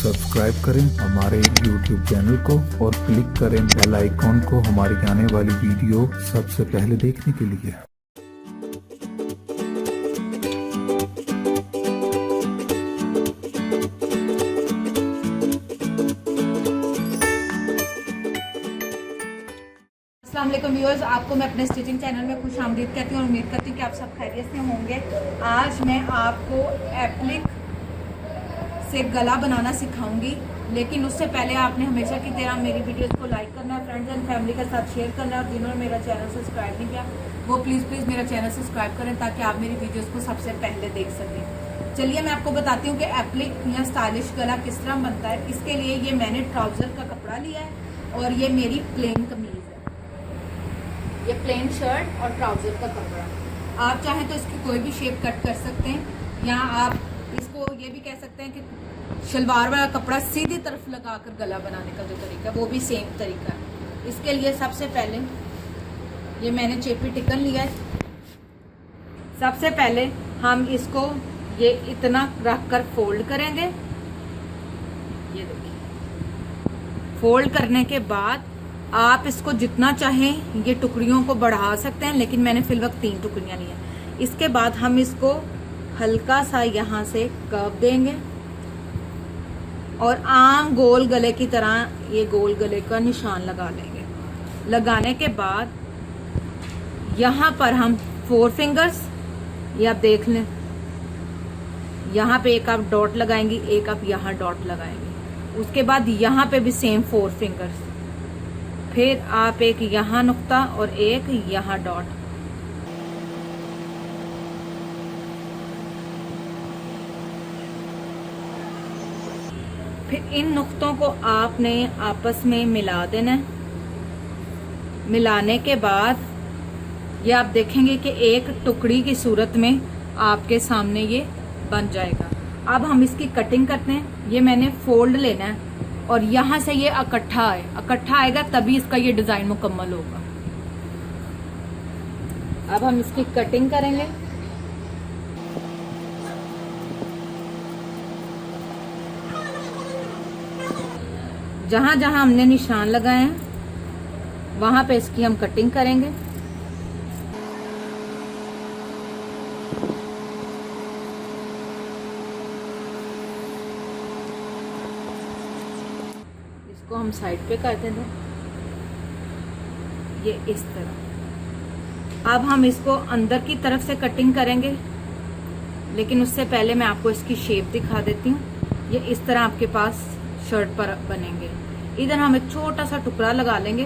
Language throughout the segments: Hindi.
सब्सक्राइब करें हमारे YouTube चैनल को और क्लिक करें बेल आइकॉन को हमारी आने वाली वीडियो सबसे पहले देखने के लिए। अस्सलाम वालेकुम व्यूअर्स, आपको मैं अपने स्टिचिंग चैनल में खुश आमदीद कहती हूँ और उम्मीद करती हूँ कि आप सब खैरियत से होंगे। आज मैं आपको एप्लिक से गला बनाना सिखाऊंगी, लेकिन उससे पहले आपने हमेशा की तरह मेरी वीडियोस को लाइक करना है, फ्रेंड्स एंड फैमिली के साथ शेयर करना है और जिन्होंने मेरा चैनल सब्सक्राइब नहीं किया वो प्लीज़ मेरा चैनल सब्सक्राइब करें ताकि आप मेरी वीडियोज़ को सबसे पहले देख सकें। चलिए मैं आपको बताती हूँ कि एप्लिक या स्टाइलिश गला किस तरह बनता है। इसके लिए ये मैंने ट्राउज़र का कपड़ा लिया है और ये मेरी प्लेन कमीज़ है, ये प्लेन शर्ट और ट्राउज़र का कपड़ा। आप चाहें तो इसकी कोई भी शेप कट कर सकते हैं या आप इसको ये भी कह सकते हैं कि शलवार वाला कपड़ा सीधी तरफ लगाकर गला बनाने का जो तरीका है वो भी सेम तरीका है। इसके लिए सबसे पहले ये मैंने चेपी टिकन लिया है। सबसे पहले हम इसको ये इतना रख कर फोल्ड करेंगे। ये देखिए, फोल्ड करने के बाद आप इसको जितना चाहें ये टुकड़ियों को बढ़ा सकते हैं, लेकिन मैंने फिल वक्त 3 टुकड़ियां ली हैं। इसके बाद हम इसको हल्का सा यहाँ से कर्व देंगे और आम गोल गले की तरह ये गोल गले का निशान लगा लेंगे। लगाने के बाद यहाँ पर हम 4 फिंगर्स, ये आप देख लें, यहाँ पे एक आप डॉट लगाएंगी, एक आप यहाँ डॉट लगाएंगे। उसके बाद यहाँ पे भी सेम 4 फिंगर्स, फिर आप एक यहाँ नुक्ता और एक यहाँ डॉट। फिर इन नुक्तों को आपने आपस में मिला देना है। मिलाने के बाद ये आप देखेंगे कि एक टुकड़ी की सूरत में आपके सामने ये बन जाएगा। अब हम इसकी कटिंग करते हैं। ये मैंने फोल्ड लेना है और यहाँ से ये इकट्ठा आएगा तभी इसका ये डिजाइन मुकम्मल होगा। अब हम इसकी कटिंग करेंगे। जहां जहां हमने निशान लगाए हैं वहां पे इसकी हम कटिंग करेंगे। इसको हम साइड पे कर देंगे ये इस तरह। अब हम इसको अंदर की तरफ से कटिंग करेंगे, लेकिन उससे पहले मैं आपको इसकी शेप दिखा देती हूँ। ये इस तरह आपके पास शर्ट पर बनेंगे। इधर हम एक छोटा सा टुकड़ा लगा लेंगे।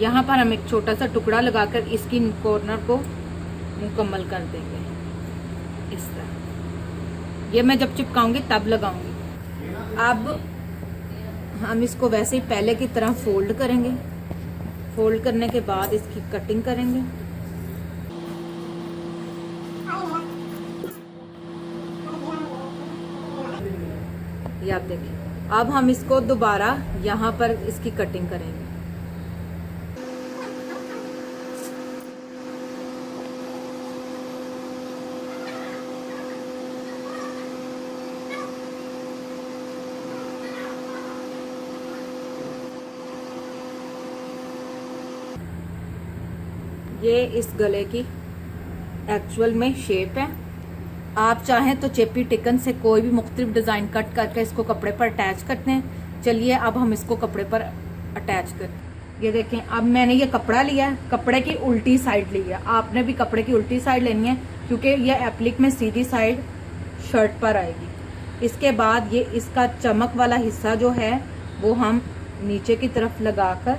यहाँ पर हम एक छोटा सा टुकड़ा लगाकर इसकी कॉर्नर को मुकम्मल कर देंगे इस तरह। ये मैं जब चिपकाऊंगी तब लगाऊंगी। अब हम इसको वैसे ही पहले की तरह फोल्ड करेंगे। फोल्ड करने के बाद इसकी कटिंग करेंगे। ये आप देखिए। अब हम इसको दोबारा यहाँ पर इसकी कटिंग करेंगे। ये इस गले की एक्चुअल में शेप है। आप चाहें तो चेपी टिकन से कोई भी मुख्तलिफ डिज़ाइन कट करके इसको कपड़े पर अटैच करते हैं। चलिए अब हम इसको कपड़े पर अटैच करते। ये देखें, अब मैंने ये कपड़ा लिया है, कपड़े की उल्टी साइड ली है। आपने भी कपड़े की उल्टी साइड लेनी है क्योंकि ये एप्लिक में सीधी साइड शर्ट पर आएगी। इसके बाद ये इसका चमक वाला हिस्सा जो है वो हम नीचे की तरफ लगाकर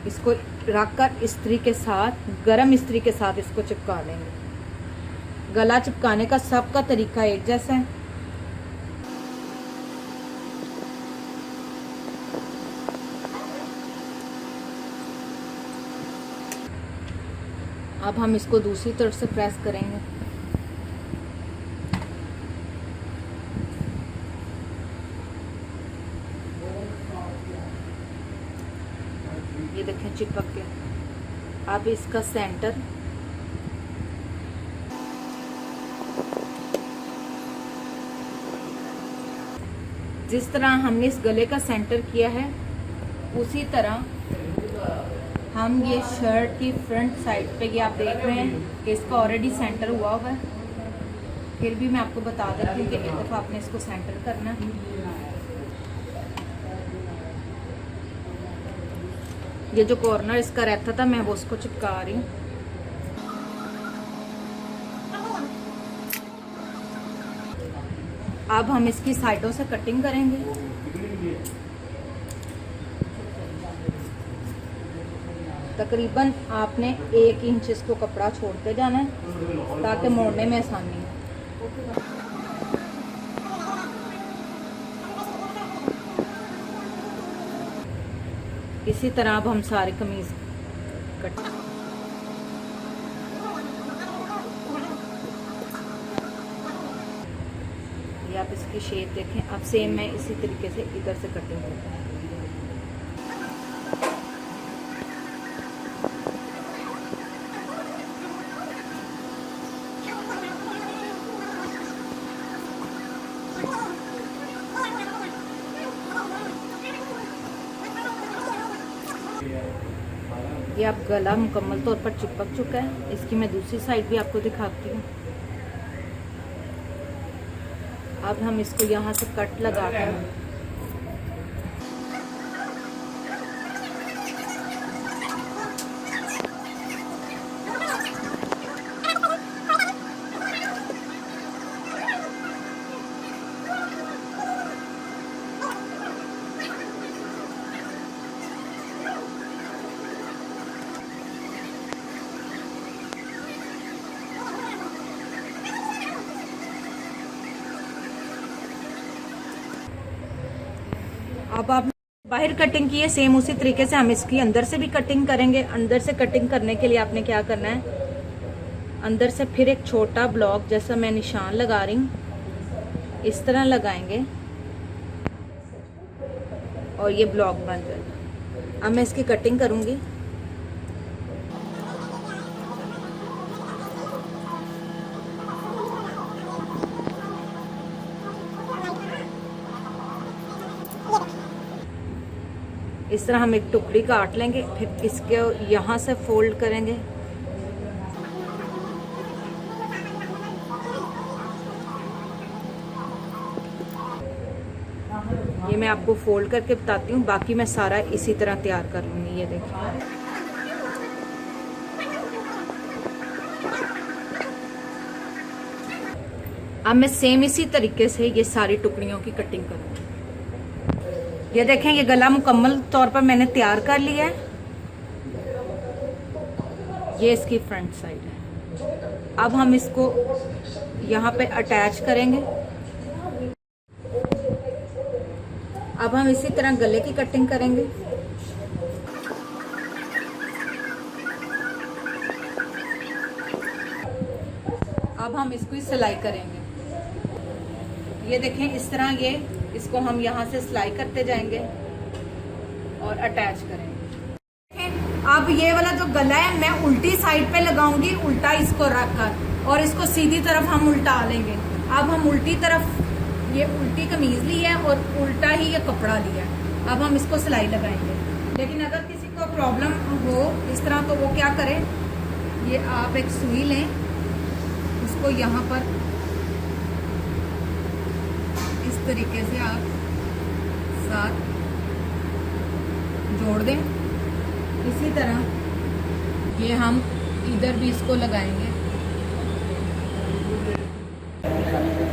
इसको रखकर इस्त्री के साथ, गरम इस्त्री के साथ इसको चिपका लेंगे। गला चिपकाने का सबका तरीका एक जैसा है। अब हम इसको दूसरी तरफ से प्रेस करेंगे। ये देखें चिपक गया। अब इसका सेंटर जिस तरह हमने इस गले का सेंटर किया है उसी तरह हम ये शर्ट की फ्रंट साइड पे, ये आप देख रहे हैं कि इसका ऑलरेडी सेंटर हुआ है, फिर भी मैं आपको बता देती हूँ कि एक दफ़ा आपने इसको सेंटर करना है। ये जो कॉर्नर इसका रहता था मैं वो उसको चिपका रही हूँ। अब हम इसकी साइडों से कटिंग करेंगे। तकरीबन आपने 1 इंच इसको कपड़ा छोड़ते जाना है ताकि मोड़ने में आसानी हो। इसी तरह अब हम सारी कमीज कट, ये आप इसकी शेप देखें। अब सेम मैं इसी तरीके से इधर से कटिंग करता हूँ। ये अब गला मुकम्मल तौर पर चिपक चुका है। इसकी मैं दूसरी साइड भी आपको दिखाती हूँ। अब हम इसको यहाँ से कट लगाकर अब आप बाहर कटिंग की है, सेम उसी तरीके से हम इसकी अंदर से भी कटिंग करेंगे। अंदर से कटिंग करने के लिए आपने क्या करना है, अंदर से फिर एक छोटा ब्लॉक जैसा मैं निशान लगा रही हूँ इस तरह लगाएंगे और ये ब्लॉक बन जाएगा। अब मैं इसकी कटिंग करूँगी। इस तरह हम एक टुकड़ी काट लेंगे, फिर इसके यहाँ से फोल्ड करेंगे। ये मैं आपको फोल्ड करके बताती हूँ, बाकी मैं सारा इसी तरह तैयार कर लूँगी। ये देखिए अब मैं सेम इसी तरीके से ये सारी टुकड़ियों की कटिंग करूँगी। ये देखें ये गला मुकम्मल तौर पर मैंने तैयार कर लिया है। ये इसकी फ्रंट साइड है। अब हम इसको यहाँ पे अटैच करेंगे। अब हम इसी तरह गले की कटिंग करेंगे। अब हम इसको सिलाई करेंगे। ये देखें इस तरह इसको हम यहाँ से सिलाई करते जाएंगे और अटैच करेंगे। अब ये वाला जो गला है मैं उल्टी साइड पे लगाऊंगी, उल्टा इसको रखकर, और इसको सीधी तरफ हम उल्टा लेंगे। अब हम उल्टी तरफ ये उल्टी कमीज ली है और उल्टा ही ये कपड़ा लिया है। अब हम इसको सिलाई लगाएंगे। लेकिन अगर किसी को प्रॉब्लम हो इस तरह तो वो क्या करे, ये आप एक सुई लें, उसको यहाँ पर इस तरीके से आप साथ जोड़ दें। इसी तरह ये हम इधर भी इसको लगाएंगे।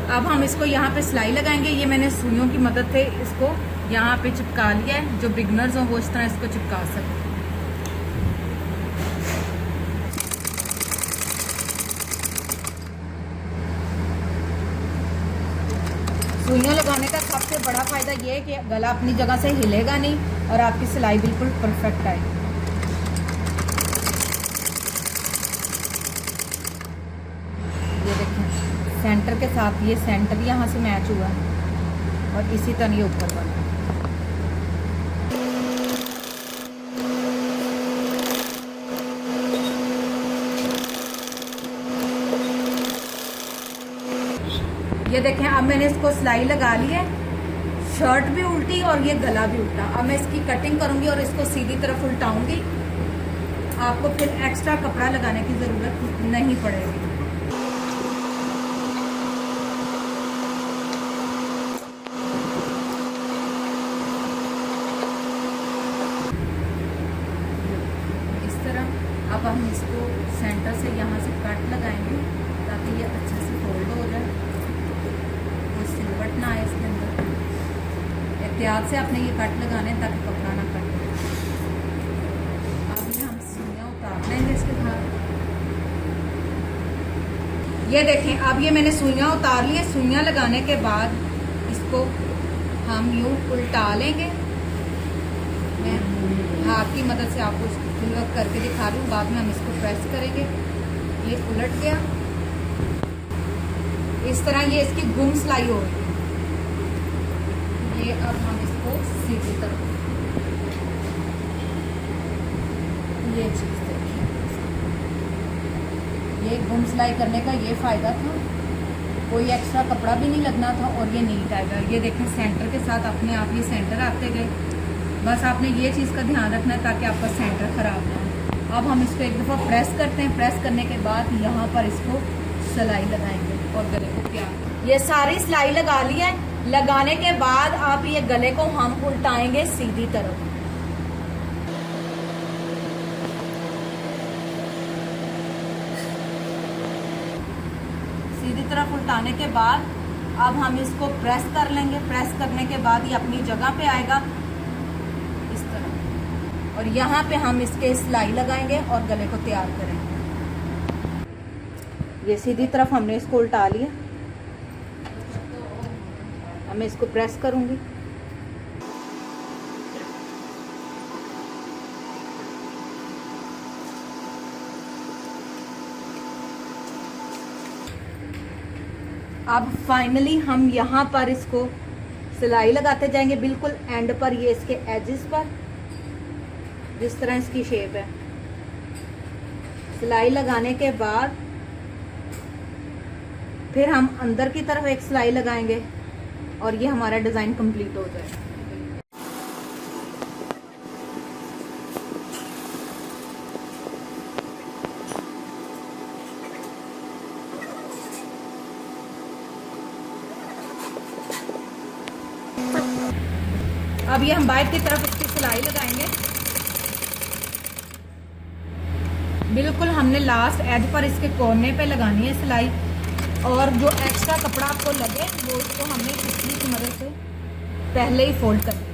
अब हम इसको यहाँ पे सिलाई लगाएंगे। ये मैंने सुइयों की मदद से इसको यहाँ पे चिपका लिया है। जो बिगनर्स हों वो इस तरह इसको चिपका सकते हैं। सुइयाँ लगाने का सबसे बड़ा फ़ायदा ये है कि गला अपनी जगह से हिलेगा नहीं और आपकी सिलाई बिल्कुल परफेक्ट आएगी। ये देखें सेंटर के साथ ये सेंटर यहाँ से मैच हुआ है और इसी तरह ये ऊपर बना। ये देखें अब मैंने इसको सिलाई लगा ली है। शर्ट भी उल्टी और ये गला भी उल्टा। अब मैं इसकी कटिंग करूंगी और इसको सीधी तरफ उल्टाऊंगी। आपको फिर एक्स्ट्रा कपड़ा लगाने की ज़रूरत नहीं पड़ेगी। इस तरह अब हम इसको सेंटर से यहाँ से कट लगाएंगे ताकि ये अच्छे से फोल्ड हो जाए, कोई सिलवट ना आए इसके अंदर। एहतियात से आपने ये कट लगाने ताकि कपड़ा ना कटे। अब ये हम सुइयाँ उतार लेंगे इसके साथ। ये देखें, अब ये मैंने सुइयाँ उतार ली है। सुइयाँ लगाने के बाद इसको हम यूँ उल्टा लेंगे। मैं हाथ की मदद से आपको इसको फुल वर्क करके दिखा रही हूँ, बाद में हम इसको प्रेस करेंगे। ये उलट गया। इस तरह ये इसकी गुम सिलाई हो गई। ये अब हम इसको सीधी तरफ, ये चीज देखिए, ये गुम सिलाई करने का ये फायदा था, कोई एक्स्ट्रा कपड़ा भी नहीं लगना था और ये नीट आएगा। ये देखें सेंटर के साथ अपने आप ये सेंटर आते गए। बस आपने ये चीज़ का ध्यान रखना है ताकि आपका सेंटर ख़राब ना हो। अब हम इसको एक दफ़ा प्रेस करते हैं। प्रेस करने के बाद यहाँ पर इसको सिलाई लगाएंगे और गले को तैयार। ये सारी सिलाई लगा ली है। लगाने के बाद आप ये गले को हम उल्टाएंगे सीधी तरफ। सीधी तरफ उल्टाने के बाद अब हम इसको प्रेस कर लेंगे। प्रेस करने के बाद ये अपनी जगह पे आएगा इस तरह, और यहाँ पे हम इसके सिलाई लगाएंगे और गले को तैयार करेंगे। ये सीधी तरफ हमने इसको उल्टा लिया। अब मैं इसको प्रेस करूंगी। अब फाइनली हम यहाँ पर इसको सिलाई लगाते जाएंगे, बिल्कुल एंड पर, ये इसके एजेस पर, जिस तरह इसकी शेप है। सिलाई लगाने के बाद फिर हम अंदर की तरफ एक सिलाई लगाएंगे और ये हमारा डिज़ाइन कंप्लीट हो जाएगा। अब ये हम बाहर की तरफ इसकी सिलाई लगाएंगे। बिल्कुल हमने लास्ट एज पर इसके कोने पे लगानी है सिलाई, और जो एक्स्ट्रा कपड़ा आपको लगे वो इसको हमने इस्त्री की मदद से पहले ही फोल्ड कर दिया।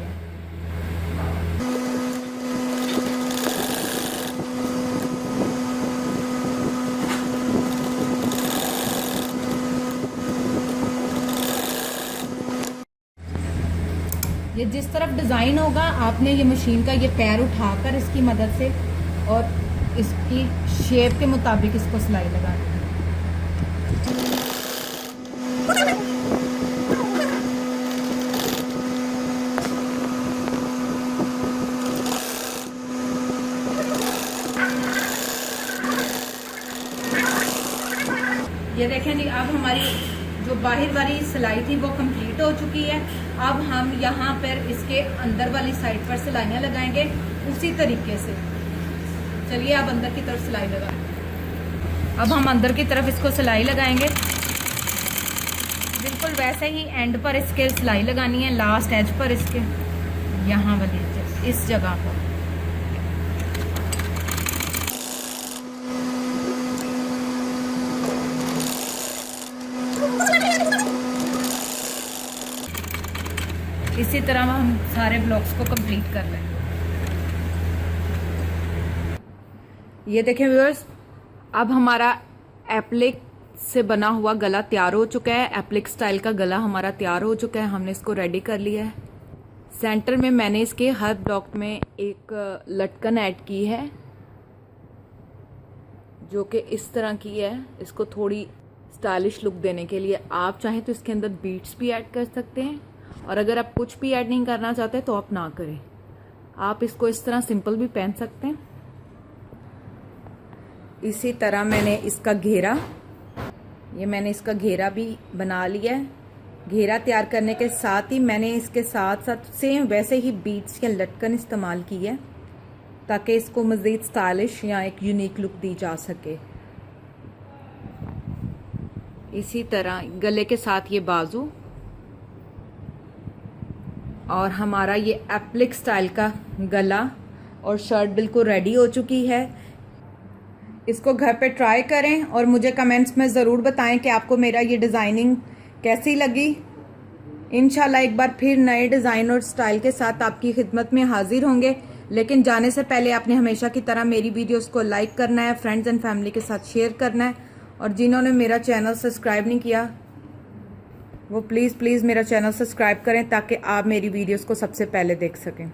ये जिस तरफ डिज़ाइन होगा आपने ये मशीन का ये पैर उठाकर इसकी मदद से और इसकी शेप के मुताबिक इसको सिलाई लगानी है। ये देखें जी, अब हमारी जो बाहर वाली सिलाई थी वो कंप्लीट हो चुकी है। अब हम यहाँ पर इसके अंदर वाली साइड पर सिलाइयाँ लगाएंगे उसी तरीके से। चलिए अब अंदर की तरफ सिलाई लगाएंगे। अब हम अंदर की तरफ इसको सिलाई लगाएंगे। बिल्कुल वैसे ही एंड पर इसके सिलाई लगानी है, लास्ट एज पर इसके यहाँ वाली इस जगह पर। इसी तरह हम सारे ब्लॉक्स को कंप्लीट कर लें। ये देखें व्यूअर्स, अब हमारा एप्लिक से बना हुआ गला तैयार हो चुका है। एप्लिक स्टाइल का गला हमारा तैयार हो चुका है। हमने इसको रेडी कर लिया है। सेंटर में मैंने इसके हर ब्लॉक में एक लटकन ऐड की है जो कि इस तरह की है, इसको थोड़ी स्टाइलिश लुक देने के लिए। आप चाहें तो इसके अंदर बीट्स भी ऐड कर सकते हैं, और अगर आप कुछ भी ऐड नहीं करना चाहते तो आप ना करें। आप इसको इस तरह सिंपल भी पहन सकते हैं। इसी तरह मैंने इसका घेरा भी बना लिया है। घेरा तैयार करने के साथ ही मैंने इसके साथ साथ सेम वैसे ही बीड्स के लटकन इस्तेमाल की है ताकि इसको मज़ीद स्टाइलिश या एक यूनिक लुक दी जा सके। इसी तरह गले के साथ ये बाजू और हमारा ये एप्लिक स्टाइल का गला और शर्ट बिल्कुल रेडी हो चुकी है। इसको घर पे ट्राई करें और मुझे कमेंट्स में ज़रूर बताएं कि आपको मेरा ये डिज़ाइनिंग कैसी लगी। इंशाल्लाह एक बार फिर नए डिज़ाइन और स्टाइल के साथ आपकी खिदमत में हाजिर होंगे, लेकिन जाने से पहले आपने हमेशा की तरह मेरी वीडियोस को लाइक करना है, फ्रेंड्स एंड फैमिली के साथ शेयर करना है, और जिन्होंने मेरा चैनल सब्सक्राइब नहीं किया वो प्लीज़ मेरा चैनल सब्सक्राइब करें ताकि आप मेरी वीडियोस को सबसे पहले देख सकें।